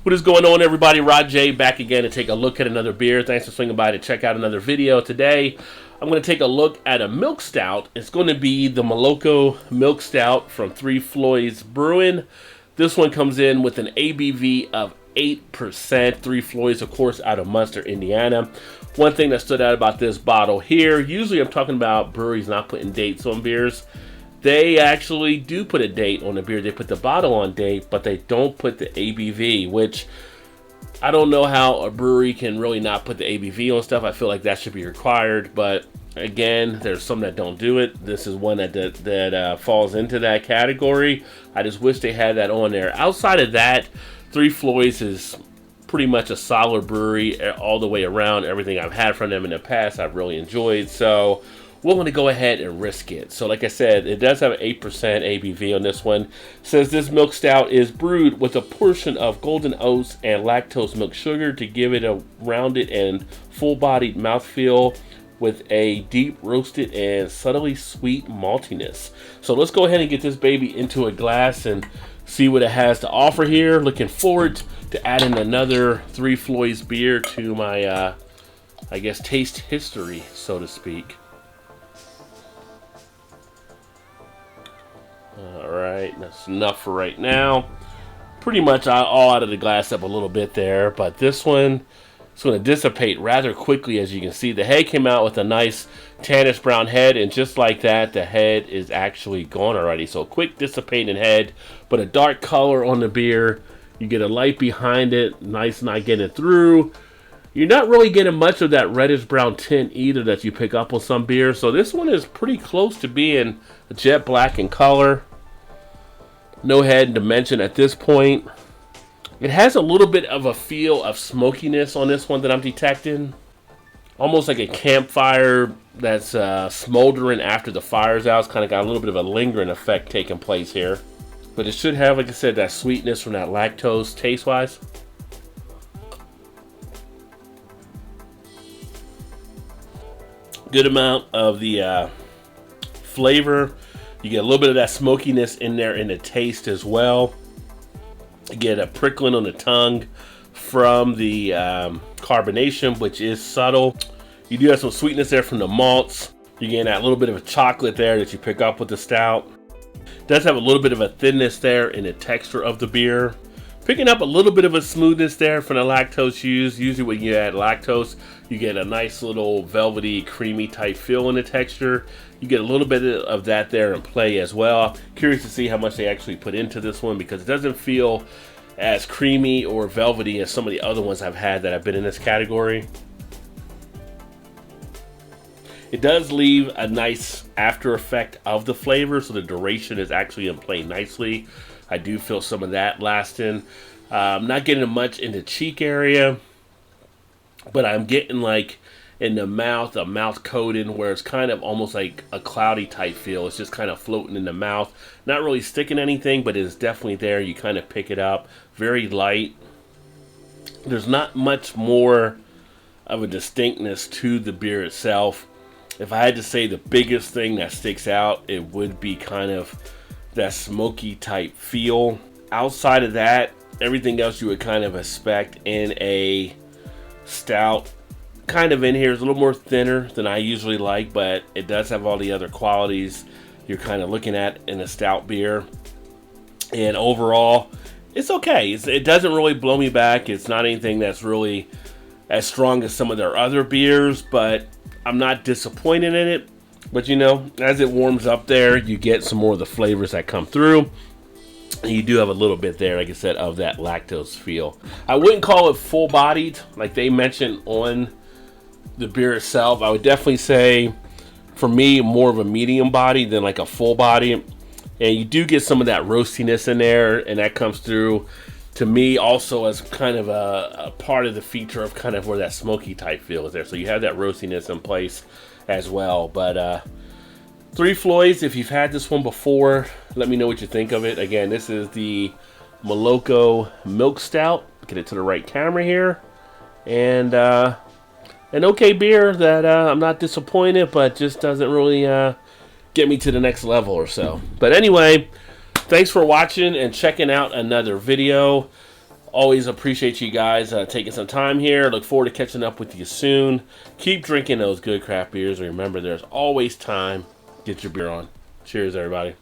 What is going on, everybody? Rod J back again to take a look at another beer. Thanks for swinging by to check out another video. Today, I'm going to take a look at a milk stout. It's going to be the Moloko milk stout from Floyds Brewing. This one comes in with an ABV of 8%. Floyds, of course, out of Munster, Indiana. One thing that stood out about this bottle here, usually I'm talking about breweries not putting dates on beers. They actually do put a date on the beer. They put the bottle on date, but they don't put the ABV, which I don't know how a brewery can really not put the ABV on stuff. I feel like that should be required, but again, there's some that don't do it. This is one that falls into that category. I just wish they had that on there. Outside of that, Floyds is pretty much a solid brewery all the way around. Everything I've had from them in the past, I've really enjoyed. So we're going to go ahead and risk it. So like I said, it does have an 8% ABV on this one. It says this milk stout is brewed with a portion of golden oats and lactose milk sugar to give it a rounded and full-bodied mouthfeel with a deep roasted and subtly sweet maltiness. So let's go ahead and get this baby into a glass and see what it has to offer here. Looking forward to adding another Floyds beer to my, I guess, taste history, so to speak. Alright, that's enough for right now. Pretty much all out of the glass up a little bit there, but this one is going to dissipate rather quickly. As you can see, the head came out with a nice tannish brown head, and just like that, the head is actually gone already. So quick dissipating head, but a dark color on the beer. You get a light behind it, nice not getting through. You're not really getting much of that reddish brown tint either that you pick up on some beers. So this one is pretty close to being a jet black in color. No head to mention at this point. It has a little bit of a feel of smokiness on this one that I'm detecting. Almost like a campfire that's smoldering after the fire's out. It's kind of got a little bit of a lingering effect taking place here. But it should have, like I said, that sweetness from that lactose taste-wise. Good amount of the flavor. You get a little bit of that smokiness in there in the taste as well. You get a prickling on the tongue from the carbonation, which is subtle. You do have some sweetness there from the malts. You get that little bit of a chocolate there that you pick up with the stout. It does have a little bit of a thinness there in the texture of the beer. Picking up a little bit of a smoothness there from the lactose used. Usually when you add lactose, you get a nice little velvety, creamy type feel in the texture. You get a little bit of that there in play as well. Curious to see how much they actually put into this one, because it doesn't feel as creamy or velvety as some of the other ones I've had that have been in this category. It does leave a nice after effect of the flavor, so the duration is actually in play nicely. I do feel some of that lasting. I'm not getting much in the cheek area, but I'm getting like in the mouth, a mouth coating where it's kind of almost like a cloudy type feel. It's just kind of floating in the mouth. Not really sticking anything, but it's definitely there. You kind of pick it up. Very light. There's not much more of a distinctness to the beer itself. If I had to say the biggest thing that sticks out, it would be kind of that smoky type feel. Outside of that, everything else you would kind of expect in a stout kind of in here is a little more thinner than I usually like, but it does have all the other qualities you're kind of looking at in a stout beer. And overall, it's okay. It doesn't really blow me back. It's not anything that's really as strong as some of their other beers, but I'm not disappointed in it. But you know, as it warms up there, you get some more of the flavors that come through. And you do have a little bit there, like I said, of that lactose feel. I wouldn't call it full-bodied, like they mentioned on the beer itself. I would definitely say, for me, more of a medium body than like a full body. And you do get some of that roastiness in there, and that comes through to me also as kind of a part of the feature of kind of where that smoky type feel is there. So you have that roastiness in place as well. But Floyds, if you've had this one before, let me know what you think of it. Again, this is the Moloko Milk Stout. Get it to the right camera here. And an okay beer that I'm not disappointed, but just doesn't really get me to the next level or so. But anyway, thanks for watching and checking out another video. Always appreciate you guys taking some time here. Look forward to catching up with you soon. Keep drinking those good craft beers. And remember, there's always time. Get your beer on. Cheers, everybody.